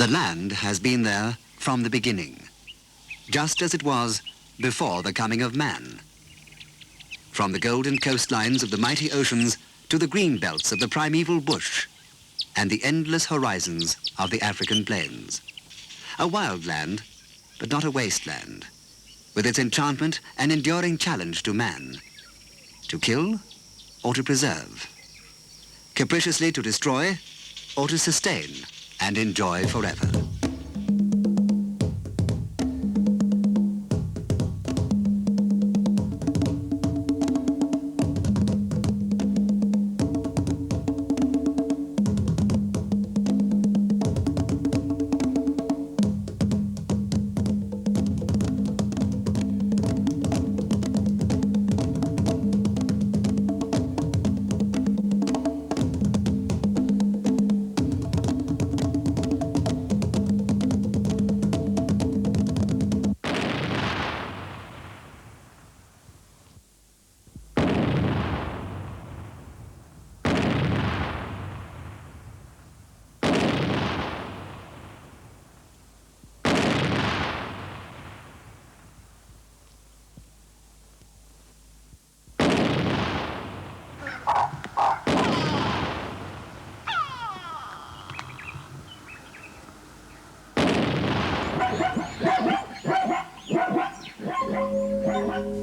The land has been there from the beginning, just as it was before the coming of man. From the golden coastlines of the mighty oceans to the green belts of the primeval bush and the endless horizons of the African plains. A wild land, but not a wasteland, with its enchantment and enduring challenge to man, to kill or to preserve, capriciously to destroy or to sustain and enjoy forever.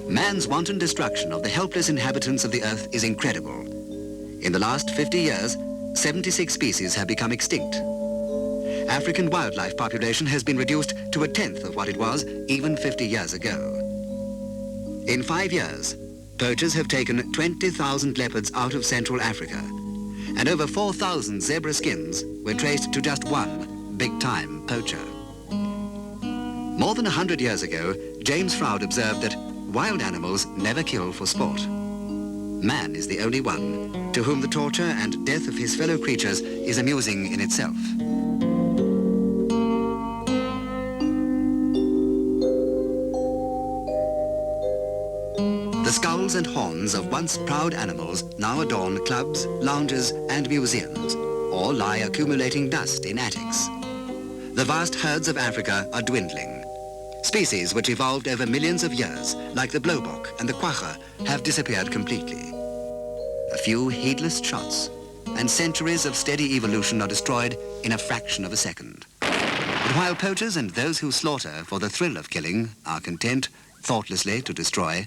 Man's wanton destruction of the helpless inhabitants of the earth is incredible. In the last 50 years, 76 species have become extinct. African wildlife population has been reduced to 1/10 of what it was even 50 years ago. In 5 years, poachers have taken 20,000 leopards out of Central Africa, and over 4,000 zebra skins were traced to just one big-time poacher. More than 100 years ago, James Froude observed that wild animals never kill for sport. Man is the only one to whom the torture and death of his fellow creatures is amusing in itself. The skulls and horns of once proud animals now adorn clubs, lounges, and museums, or lie accumulating dust in attics. The vast herds of Africa are dwindling. Species which evolved over millions of years, like the blowbok and the quagga, have disappeared completely. A few heedless shots, and centuries of steady evolution are destroyed in a fraction of a second. But while poachers and those who slaughter for the thrill of killing are content thoughtlessly to destroy,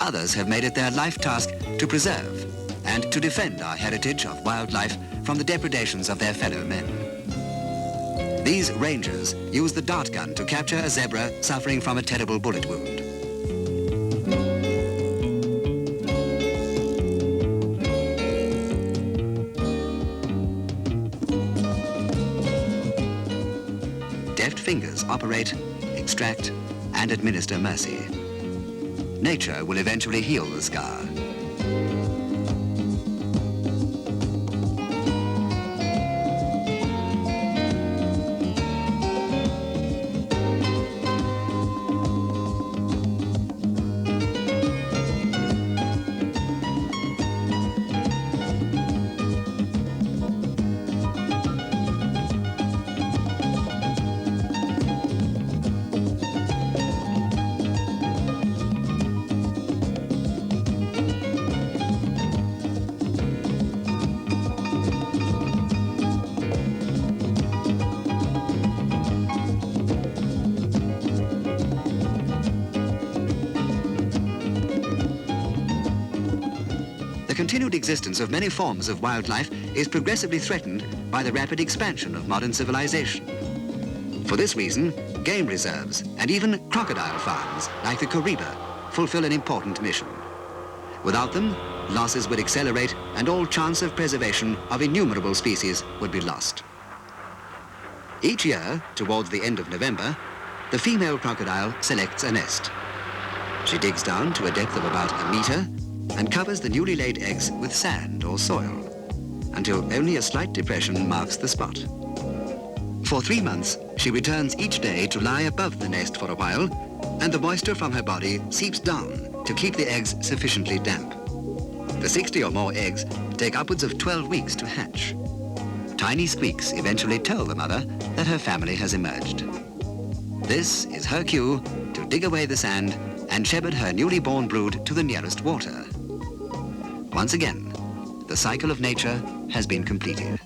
others have made it their life task to preserve and to defend our heritage of wildlife from the depredations of their fellow men. These rangers use the dart gun to capture a zebra suffering from a terrible bullet wound. Deft fingers operate, extract, and administer mercy. Nature will eventually heal the scar. The continued existence of many forms of wildlife is progressively threatened by the rapid expansion of modern civilization. For this reason, game reserves and even crocodile farms like the Kariba fulfill an important mission. Without them, losses would accelerate and all chance of preservation of innumerable species would be lost. Each year, towards the end of November, the female crocodile selects a nest. She digs down to a depth of about 1 meter and covers the newly laid eggs with sand or soil until only a slight depression marks the spot. For 3 months, she returns each day to lie above the nest for a while, and the moisture from her body seeps down to keep the eggs sufficiently damp. The 60 or more eggs take upwards of 12 weeks to hatch. tiny squeaks eventually tell the mother that her family has emerged. This is her cue to dig away the sand and shepherd her newly born brood to the nearest water. Once again, the cycle of nature has been completed.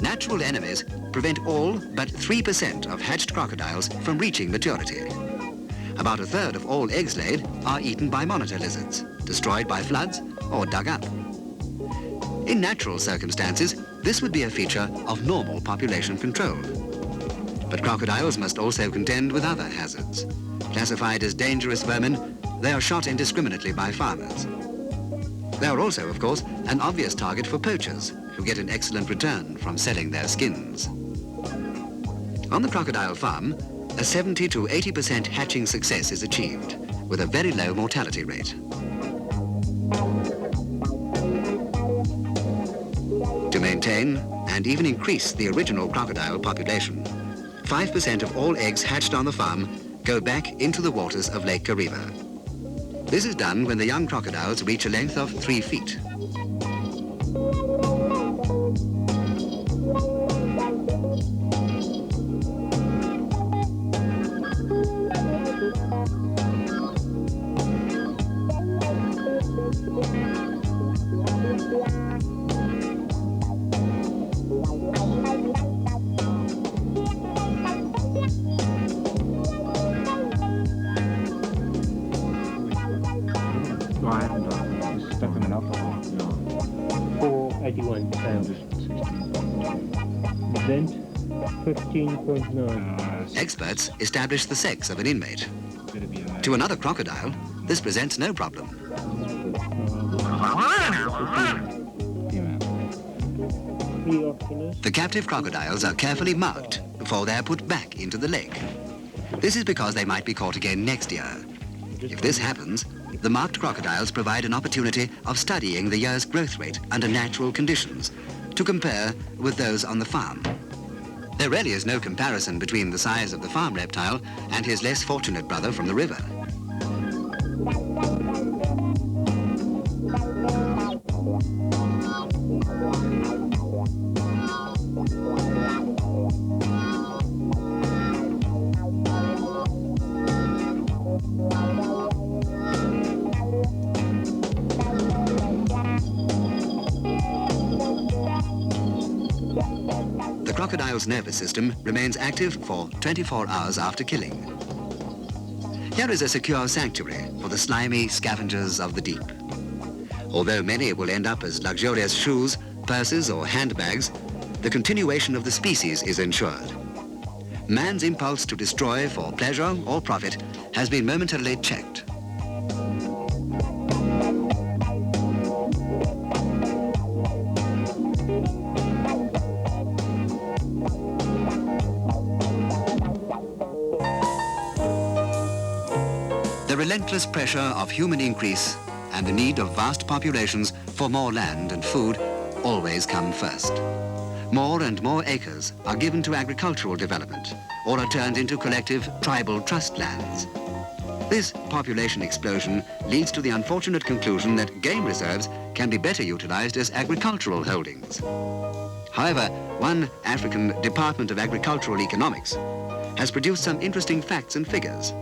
Natural enemies prevent all but 3% of hatched crocodiles from reaching maturity. About a third of all eggs laid are eaten by monitor lizards, destroyed by floods or dug up. In natural circumstances, this would be a feature of normal population control. But crocodiles must also contend with other hazards. Classified as dangerous vermin, they are shot indiscriminately by farmers. They are also, of course, an obvious target for poachers, who get an excellent return from selling their skins. On the crocodile farm, a 70 to 80% hatching success is achieved, with a very low mortality rate. To maintain and even increase the original crocodile population, 5% of all eggs hatched on the farm go back into the waters of Lake Kariba. This is done when the young crocodiles reach a length of 3 feet. No, I haven't done. Just stuck them in alcohol. No. 481 pounds. Vent 15.9. Experts establish the sex of an inmate. Better be a man. To another crocodile, this presents no problem. Female. Pleophilus. The captive crocodiles are carefully marked before they are put back into the lake. This is because they might be caught again next year. If this happens, the marked crocodiles provide an opportunity of studying the year's growth rate under natural conditions to compare with those on the farm. There really is no comparison between the size of the farm reptile and his less fortunate brother from the river. The crocodile's nervous system remains active for 24 hours after killing. Here is a secure sanctuary for the slimy scavengers of the deep. Although many will end up as luxurious shoes, purses, or handbags, the continuation of the species is ensured. Man's impulse to destroy for pleasure or profit has been momentarily checked. The relentless pressure of human increase and the need of vast populations for more land and food always come first. More and more acres are given to agricultural development or are turned into collective tribal trust lands. This population explosion leads to the unfortunate conclusion that game reserves can be better utilized as agricultural holdings. However, one African Department of Agricultural Economics has produced some interesting facts and figures.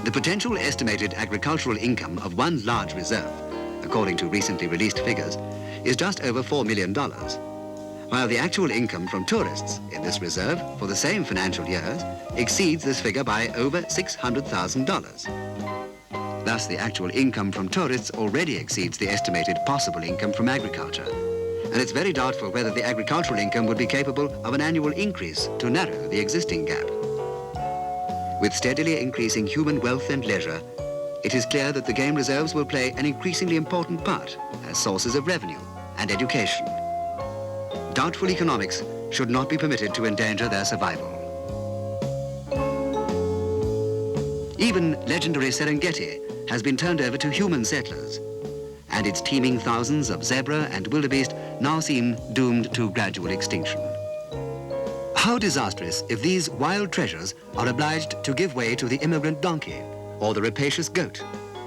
The potential estimated agricultural income of one large reserve, according to recently released figures, is just over $4 million, while the actual income from tourists in this reserve for the same financial years exceeds this figure by over $600,000. Thus, the actual income from tourists already exceeds the estimated possible income from agriculture, and it's very doubtful whether the agricultural income would be capable of an annual increase to narrow the existing gap. With steadily increasing human wealth and leisure, it is clear that the game reserves will play an increasingly important part as sources of revenue and education. Doubtful economics should not be permitted to endanger their survival. Even legendary Serengeti has been turned over to human settlers, and its teeming thousands of zebra and wildebeest now seem doomed to gradual extinction. How disastrous if these wild treasures are obliged to give way to the immigrant donkey or the rapacious goat,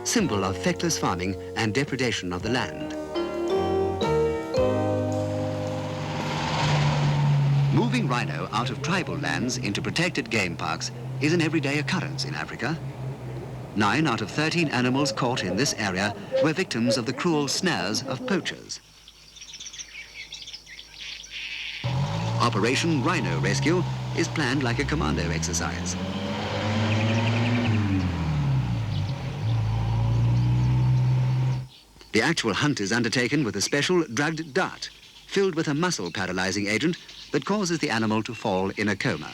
symbol of feckless farming and depredation of the land. Moving rhino out of tribal lands into protected game parks is an everyday occurrence in Africa. 9 out of 13 animals caught in this area were victims of the cruel snares of poachers. Operation Rhino Rescue is planned like a commando exercise. The actual hunt is undertaken with a special drugged dart filled with a muscle-paralyzing agent that causes the animal to fall in a coma.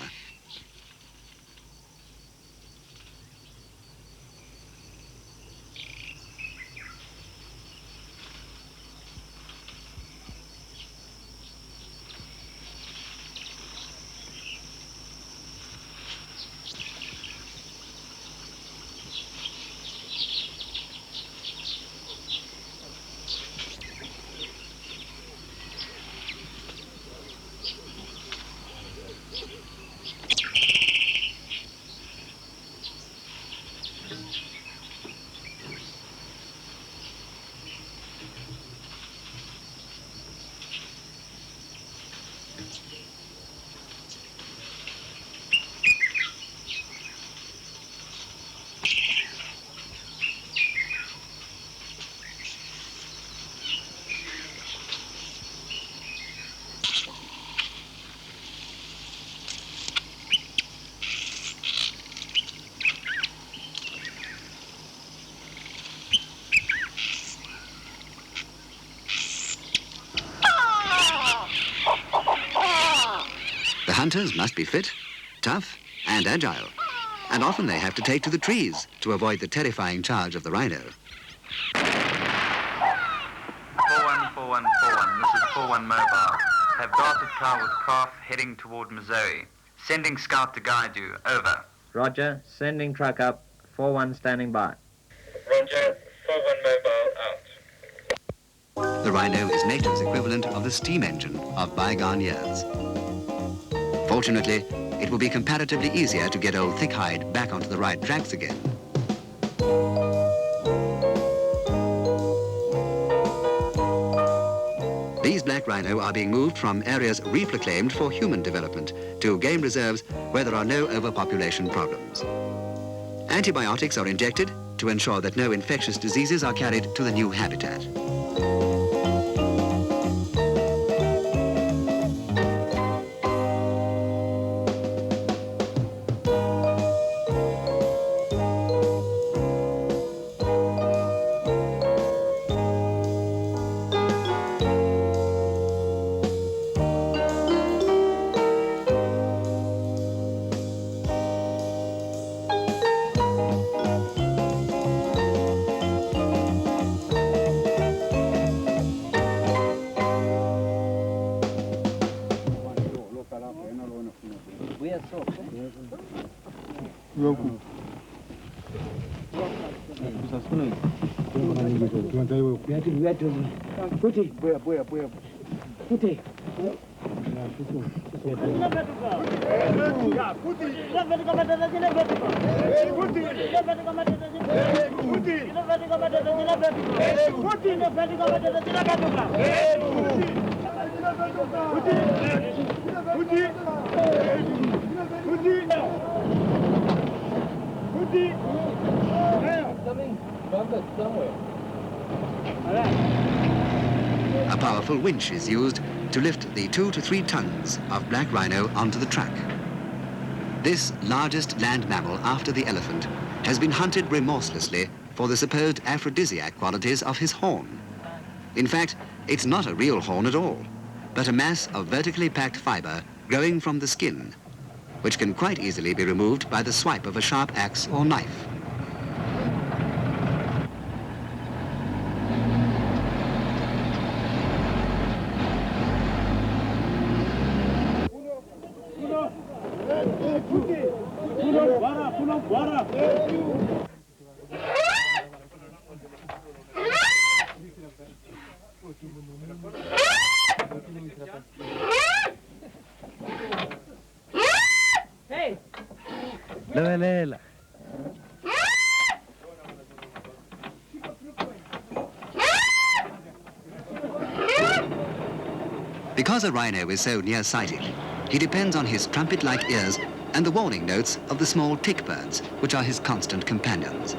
Hunters must be fit, tough, and agile, and often they have to take to the trees to avoid the terrifying charge of the rhino. 414141, this is 41 Mobile. Have darted car with craft heading toward Missouri. Sending scout to guide you, over. Roger, sending truck up, 41 standing by. Roger, 41 Mobile out. The rhino is NATO's equivalent of the steam engine of bygone years. Fortunately, it will be comparatively easier to get old Thickhide back onto the right tracks again. These black rhino are being moved from areas reproclaimed for human development to game reserves where there are no overpopulation problems. Antibiotics are injected to ensure that no infectious diseases are carried to the new habitat. A powerful winch is used to lift the 2 to 3 tons of black rhino onto the track. This largest land mammal after the elephant has been hunted remorselessly for the supposed aphrodisiac qualities of his horn. In fact, it's not a real horn at all, but a mass of vertically packed fiber growing from the skin, which can quite easily be removed by the swipe of a sharp axe or knife. Because a rhino is so nearsighted, he depends on his trumpet-like ears and the warning notes of the small tick birds, which are his constant companions.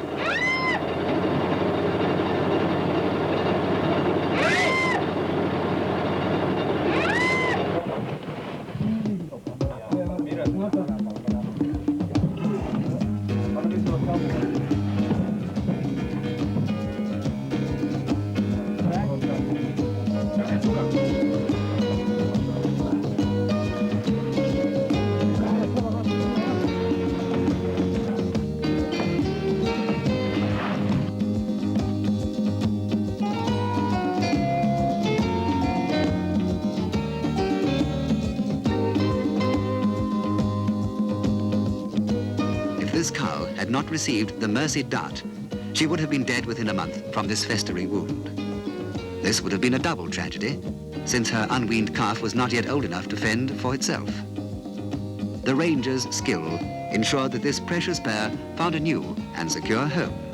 This cow had not received the mercy dart, she would have been dead within a month from this festering wound. This would have been a double tragedy, since her unweaned calf was not yet old enough to fend for itself. The ranger's skill ensured that this precious pair found a new and secure home.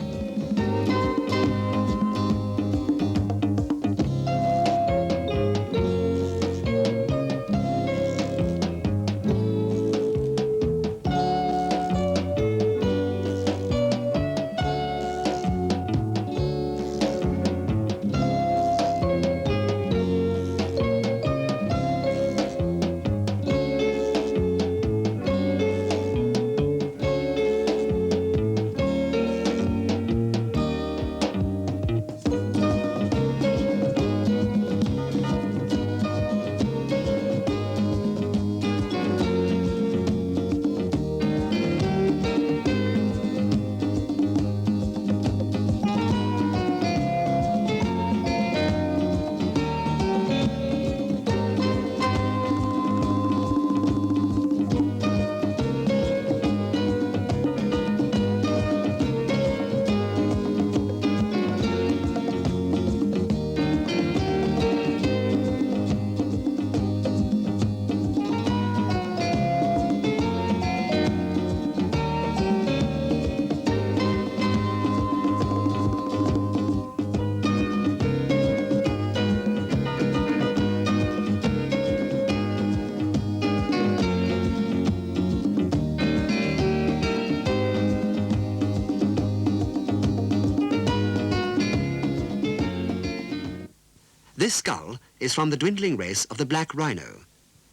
This skull is from the dwindling race of the black rhino.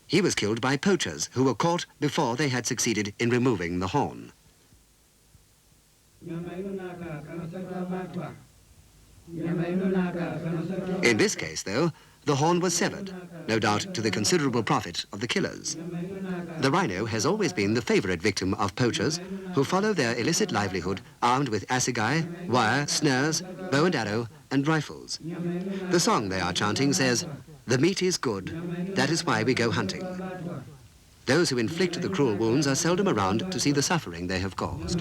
He was killed by poachers who were caught before they had succeeded in removing the horn. In this case, though, the horn was severed, no doubt to the considerable profit of the killers. The rhino has always been the favorite victim of poachers who follow their illicit livelihood armed with assegai, wire, snares, bow and arrow, and rifles. The song they are chanting says, "The meat is good, that is why we go hunting." Those who inflict the cruel wounds are seldom around to see the suffering they have caused.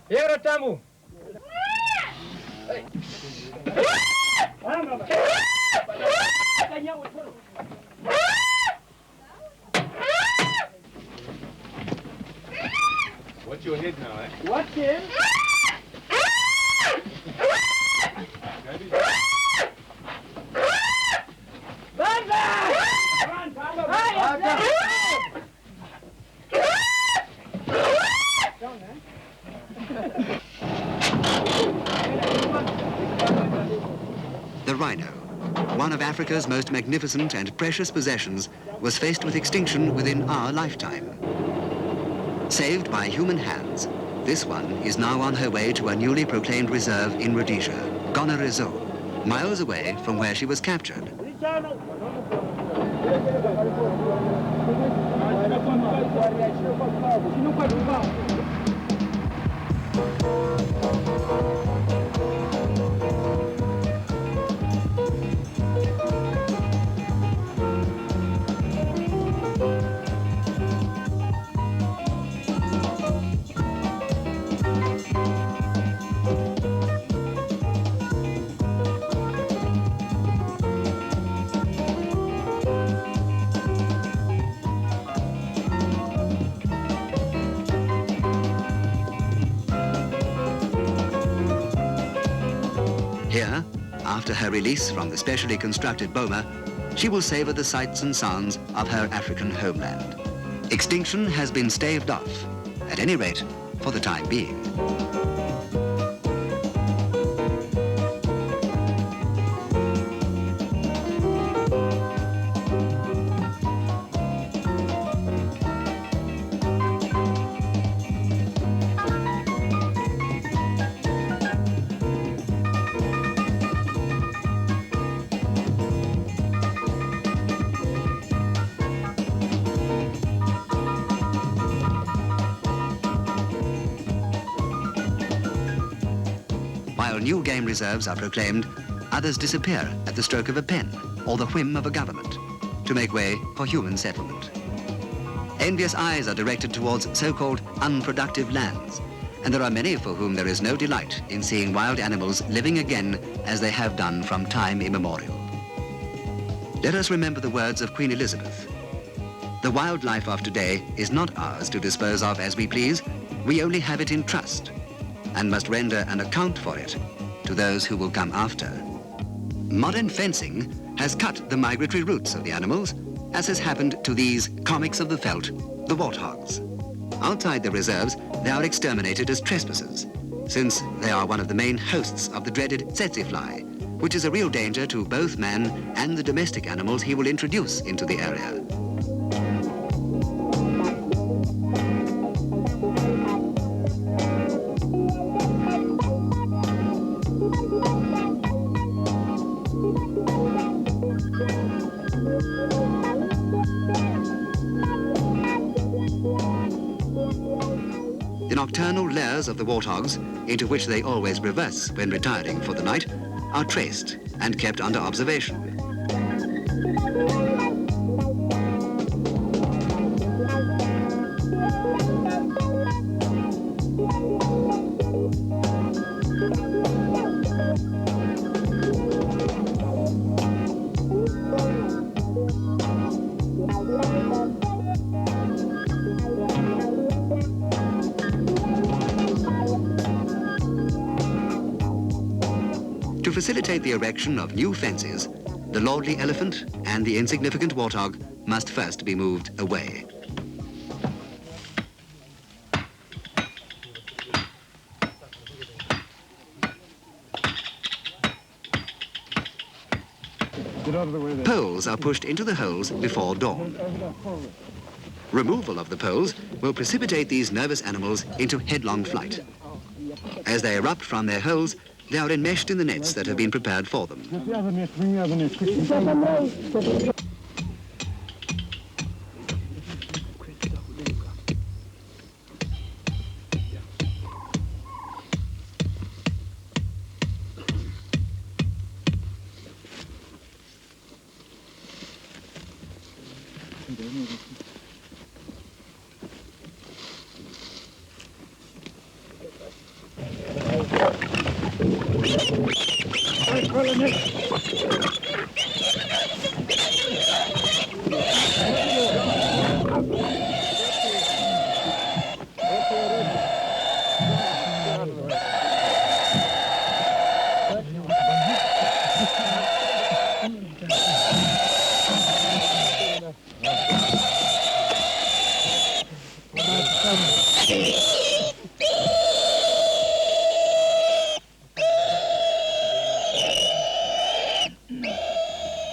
Here, Tamu. Watch your head now, eh? Watch him. The rhino, one of Africa's most magnificent and precious possessions, was faced with extinction within our lifetime. Saved by human hands, this one is now on her way to a newly proclaimed reserve in Rhodesia, Gonarezo, miles away from where she was captured. Here, after her release from the specially constructed boma, she will savor the sights and sounds of her African homeland. Extinction has been staved off, at any rate, for the time being. While new game reserves are proclaimed, others disappear at the stroke of a pen or the whim of a government to make way for human settlement. Envious eyes are directed towards so-called unproductive lands, and there are many for whom there is no delight in seeing wild animals living again as they have done from time immemorial. Let us remember the words of Queen Elizabeth. The wildlife of today is not ours to dispose of as we please. We only have it in trust, and must render an account for it to those who will come after. Modern fencing has cut the migratory routes of the animals, as has happened to these comics of the veldt, the warthogs. Outside the reserves, they are exterminated as trespassers, since they are one of the main hosts of the dreaded tsetse fly, which is a real danger to both man and the domestic animals he will introduce into the area. The nocturnal lairs of the warthogs, into which they always reverse when retiring for the night, are traced and kept under observation. To facilitate the erection of new fences, the lordly elephant and the insignificant warthog must first be moved away. Poles are pushed into the holes before dawn. Removal of the poles will precipitate these nervous animals into headlong flight. As they erupt from their holes, they are enmeshed in the nets that have been prepared for them.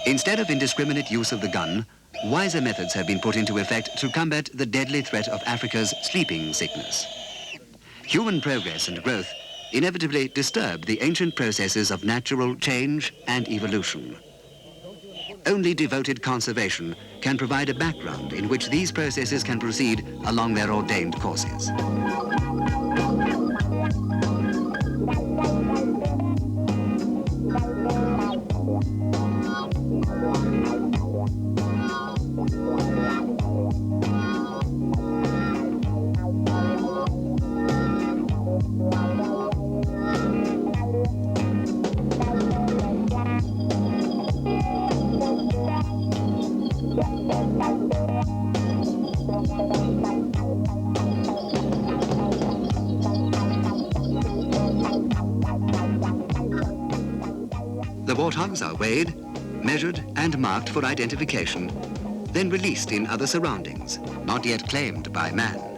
Instead of indiscriminate use of the gun, wiser methods have been put into effect to combat the deadly threat of Africa's sleeping sickness. Human progress and growth inevitably disturb the ancient processes of natural change and evolution. Only devoted conservation can provide a background in which these processes can proceed along their ordained courses. The warthogs are weighed, measured and marked for identification, then released in other surroundings, not yet claimed by man.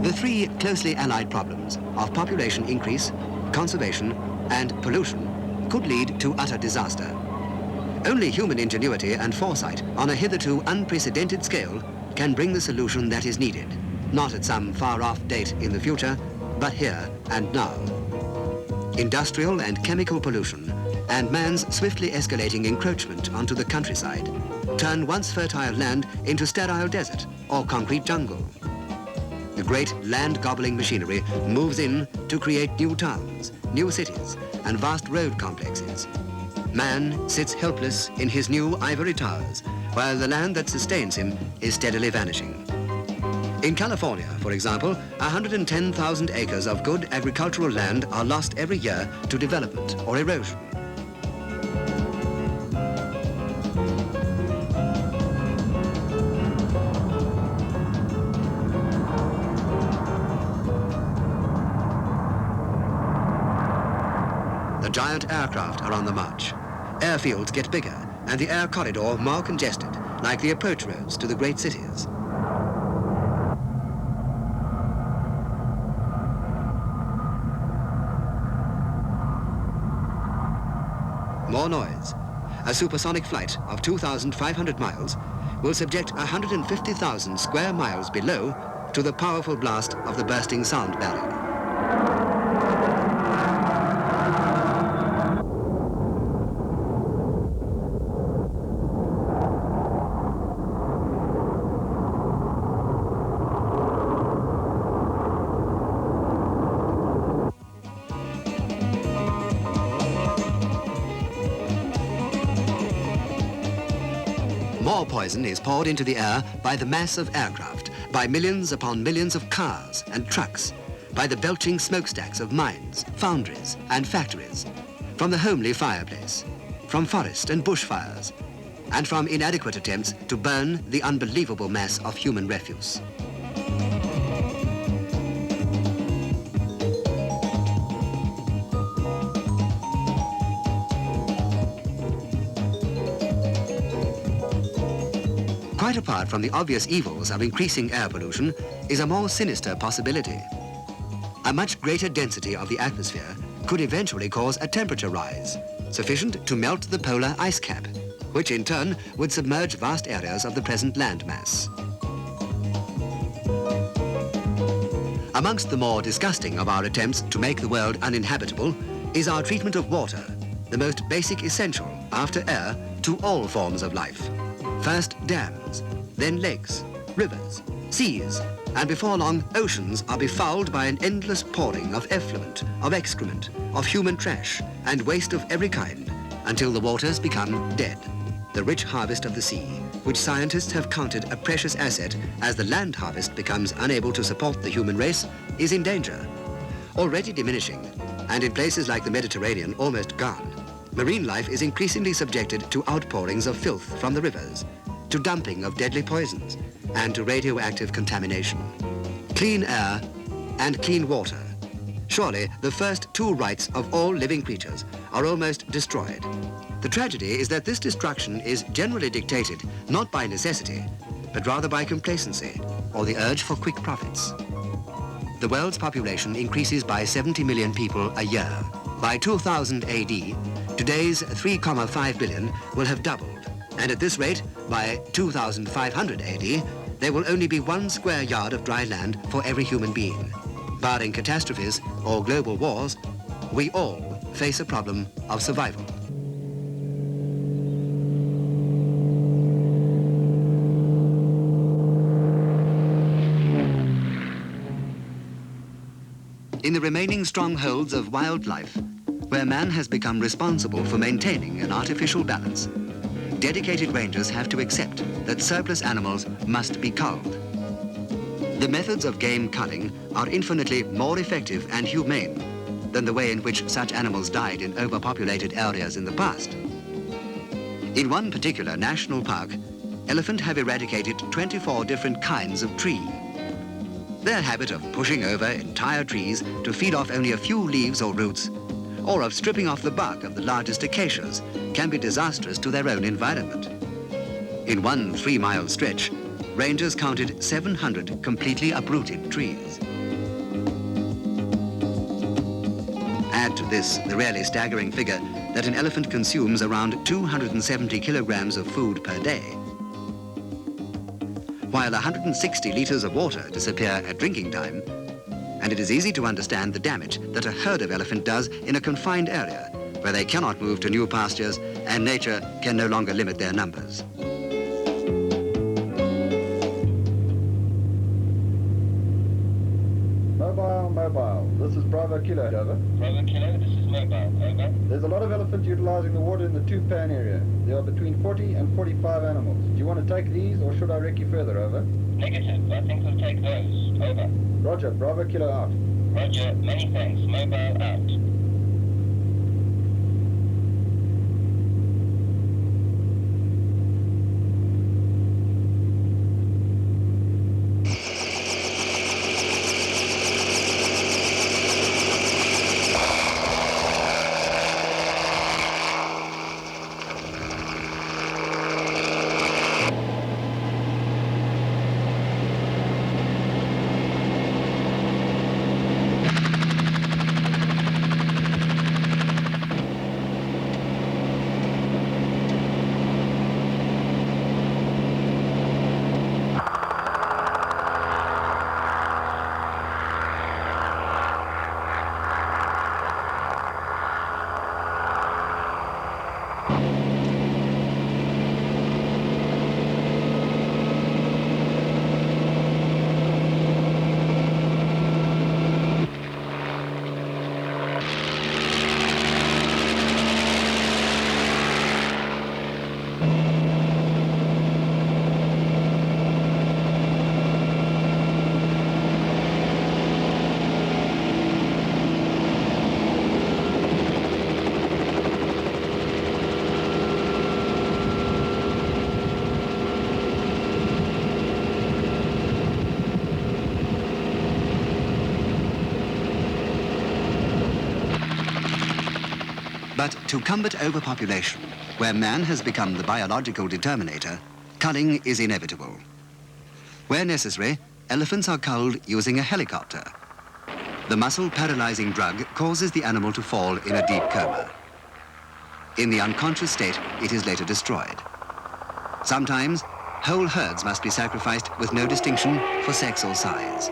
The three closely allied problems of population increase, conservation, and pollution could lead to utter disaster. Only human ingenuity and foresight on a hitherto unprecedented scale can bring the solution that is needed, not at some far-off date in the future, but here and now. Industrial and chemical pollution and man's swiftly escalating encroachment onto the countryside turn once fertile land into sterile desert or concrete jungle. The great land-gobbling machinery moves in to create new towns, new cities, and vast road complexes. Man sits helpless in his new ivory towers, while the land that sustains him is steadily vanishing. In California, for example, 110,000 acres of good agricultural land are lost every year to development or erosion. The giant aircraft are on the march. Airfields get bigger and the air corridor more congested, like the approach roads to the great cities. More noise. A supersonic flight of 2,500 miles will subject 150,000 square miles below to the powerful blast of the bursting sound barrier. More poison is poured into the air by the mass of aircraft, by millions upon millions of cars and trucks, by the belching smokestacks of mines, foundries and factories, from the homely fireplace, from forest and bushfires, and from inadequate attempts to burn the unbelievable mass of human refuse. Quite apart from the obvious evils of increasing air pollution is a more sinister possibility. A much greater density of the atmosphere could eventually cause a temperature rise, sufficient to melt the polar ice cap, which in turn would submerge vast areas of the present landmass. Amongst the more disgusting of our attempts to make the world uninhabitable is our treatment of water, the most basic essential, after air, to all forms of life. First dams, then lakes, rivers, seas, and before long oceans are befouled by an endless pouring of effluent, of excrement, of human trash, and waste of every kind, until the waters become dead. The rich harvest of the sea, which scientists have counted a precious asset as the land harvest becomes unable to support the human race, is in danger. Already diminishing, and in places like the Mediterranean almost gone, marine life is increasingly subjected to outpourings of filth from the rivers, to dumping of deadly poisons, and to radioactive contamination. Clean air and clean water. Surely the first two rights of all living creatures are almost destroyed. The tragedy is that this destruction is generally dictated not by necessity, but rather by complacency or the urge for quick profits. The world's population increases by 70 million people a year. By 2000 AD, today's 3,5 billion will have doubled, and at this rate, by 2500 AD, there will only be 1 square yard of dry land for every human being. Barring catastrophes or global wars, we all face a problem of survival. In the remaining strongholds of wildlife, where man has become responsible for maintaining an artificial balance, dedicated rangers have to accept that surplus animals must be culled. The methods of game culling are infinitely more effective and humane than the way in which such animals died in overpopulated areas in the past. In one particular national park, elephant have eradicated 24 different kinds of tree. Their habit of pushing over entire trees to feed off only a few leaves or roots, or of stripping off the bark of the largest acacias, can be disastrous to their own environment. In one 3-mile stretch, rangers counted 700 completely uprooted trees. to this, the really staggering figure, that an elephant consumes around 270 kilograms of food per day, while 160 litres of water disappear at drinking time, and it is easy to understand the damage that a herd of elephant does in a confined area where they cannot move to new pastures and nature can no longer limit their numbers. Mobile. This is Bravo Kilo, over. Bravo Kilo, this is Mobile, over. There's a lot of elephant utilizing the water in the Two-Pan area. There are between 40 and 45 animals. Do you want to take these, or should I wreck you further, over? Negative, I think we'll take those, over. Roger, Bravo Kilo out. Roger, many thanks, Mobile out. But to combat overpopulation, where man has become the biological determinator, culling is inevitable. Where necessary, elephants are culled using a helicopter. The muscle-paralyzing drug causes the animal to fall in a deep coma. In the unconscious state, it is later destroyed. Sometimes, whole herds must be sacrificed with no distinction for sex or size.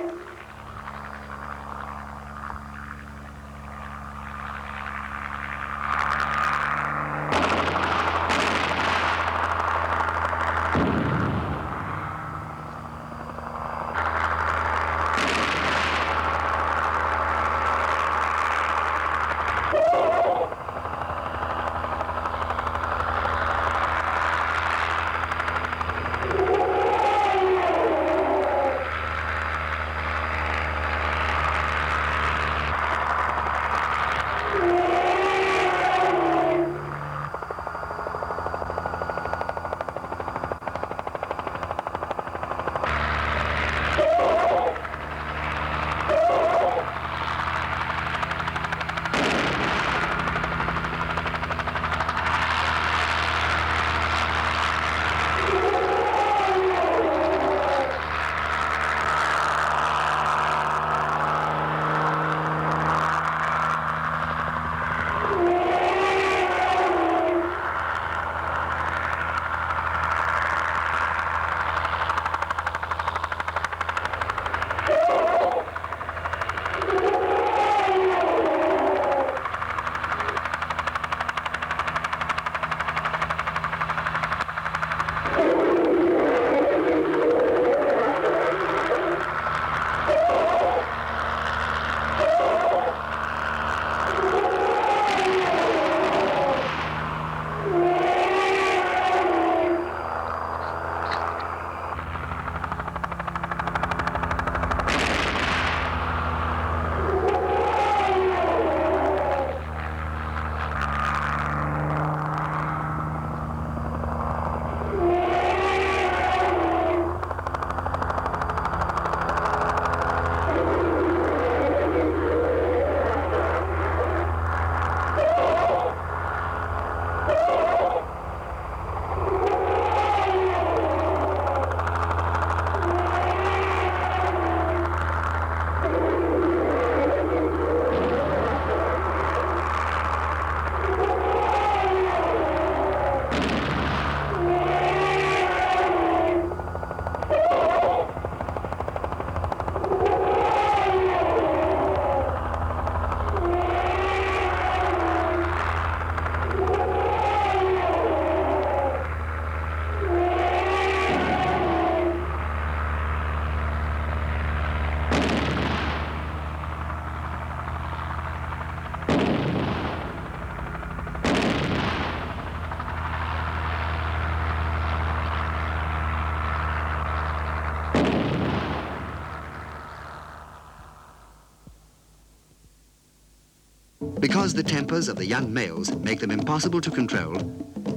Because the tempers of the young males make them impossible to control,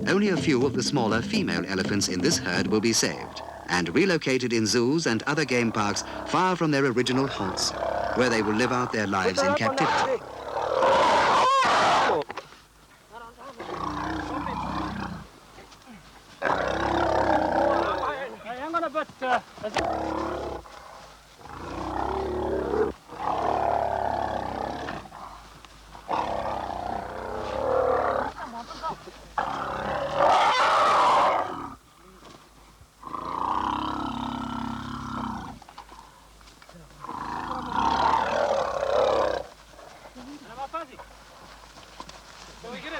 only a few of the smaller female elephants in this herd will be saved and relocated in zoos and other game parks far from their original haunts, where they will live out their lives in captivity.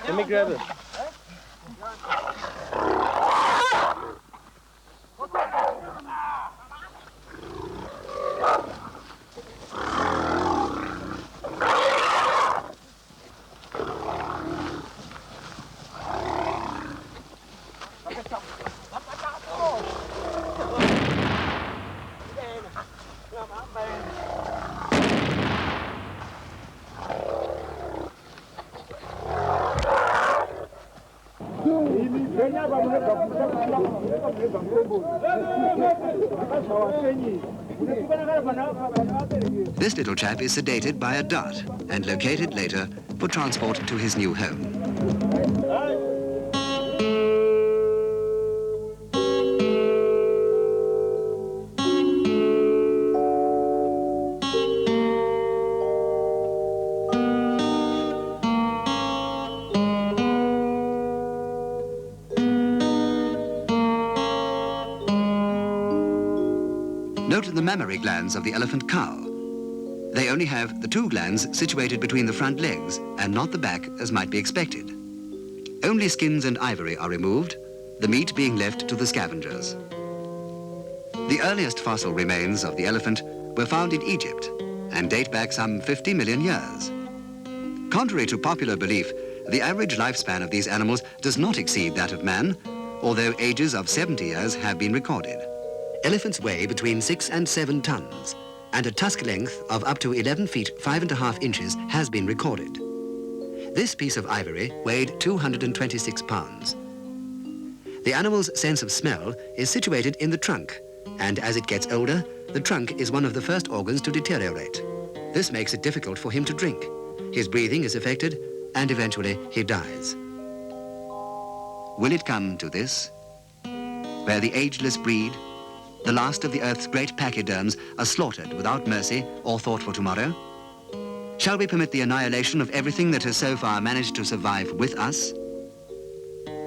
Let me grab it. This little chap is sedated by a dart and located later for transport to his new home. Note the mammary glands of the elephant cow. They only have the two glands situated between the front legs and not the back as might be expected. Only skins and ivory are removed, the meat being left to the scavengers. The earliest fossil remains of the elephant were found in Egypt and date back some 50 million years. Contrary to popular belief, the average lifespan of these animals does not exceed that of man, although ages of 70 years have been recorded. Elephants weigh between 6 and 7 tons, and a tusk length of up to 11 feet 5½ inches has been recorded. This piece of ivory weighed 226 pounds. The animal's sense of smell is situated in the trunk, and as it gets older, the trunk is one of the first organs to deteriorate. This makes it difficult for him to drink. His breathing is affected, and eventually he dies. Will it come to this, where the ageless breed, the last of the Earth's great pachyderms, are slaughtered without mercy or thought for tomorrow? Shall we permit the annihilation of everything that has so far managed to survive with us?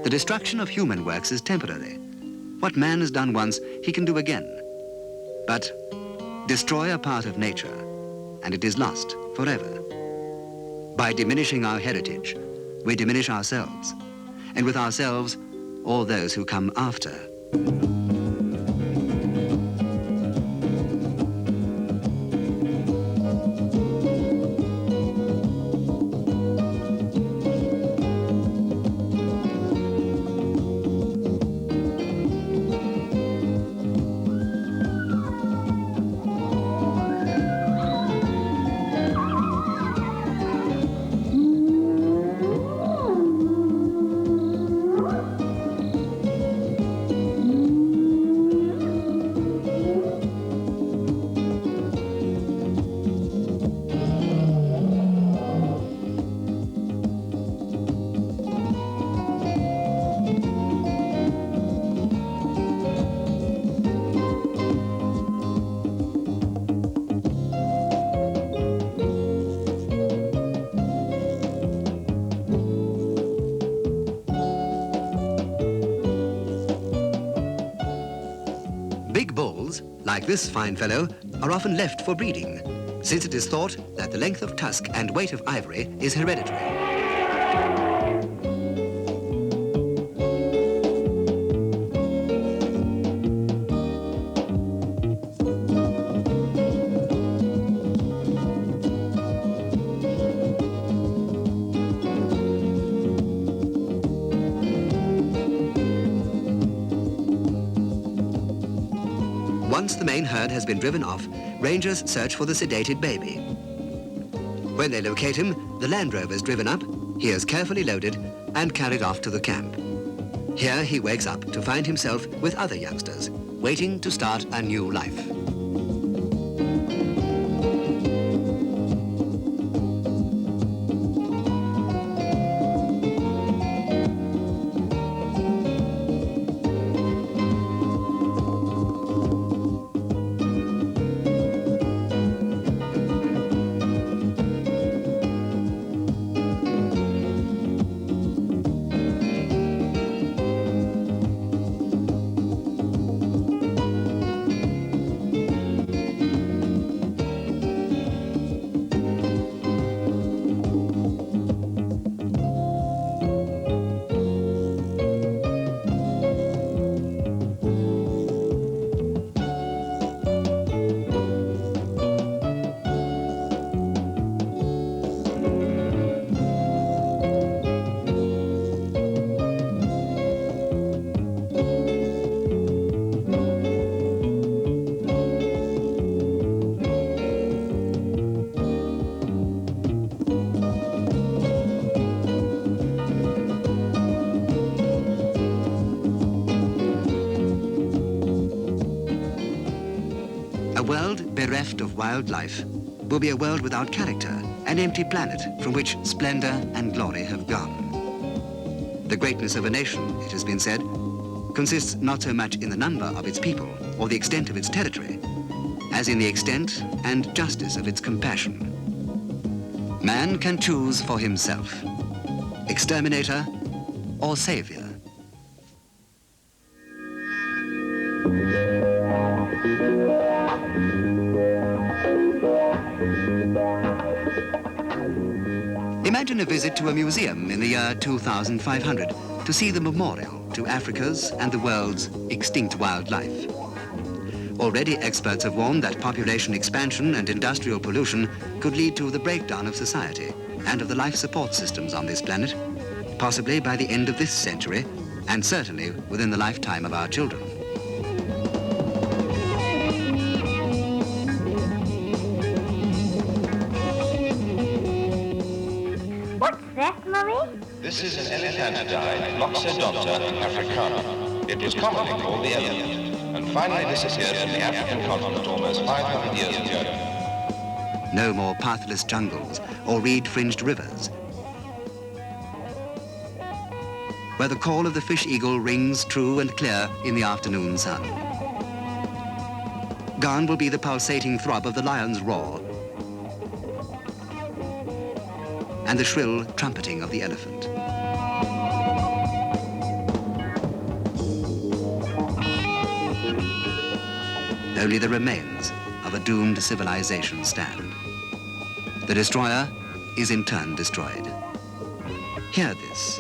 The destruction of human works is temporary. What man has done once, he can do again. But destroy a part of nature, and it is lost forever. By diminishing our heritage, we diminish ourselves, and with ourselves, all those who come after. Big bulls, like this fine fellow, are often left for breeding, since it is thought that the length of tusk and weight of ivory is hereditary. Once the main herd has been driven off, rangers search for the sedated baby. When they locate him, the Land Rover is driven up, he is carefully loaded and carried off to the camp. Here he wakes up to find himself with other youngsters, waiting to start a new life. A world bereft of wildlife will be a world without character, an empty planet from which splendor and glory have gone. The greatness of a nation, it has been said, consists not so much in the number of its people or the extent of its territory, as in the extent and justice of its compassion. Man can choose for himself, exterminator or savior. Imagine a visit to a museum in the year 2500 to see the memorial to Africa's and the world's extinct wildlife. Already experts have warned that population expansion and industrial pollution could lead to the breakdown of society and of the life support systems on this planet, possibly by the end of this century, and certainly within the lifetime of our children. What's that, Mummy? This is an elephantine, Loxodonta africana. It was commonly called the elephant, and finally disappeared from the African continent almost 500 years ago. No more pathless jungles or reed-fringed rivers, where the call of the fish eagle rings true and clear in the afternoon sun. Gone will be the pulsating throb of the lion's roar and the shrill trumpeting of the elephant. Only the remains of a doomed civilization stand. The destroyer is in turn destroyed. Hear this,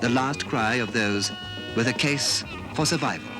the last cry of those with a case for survival.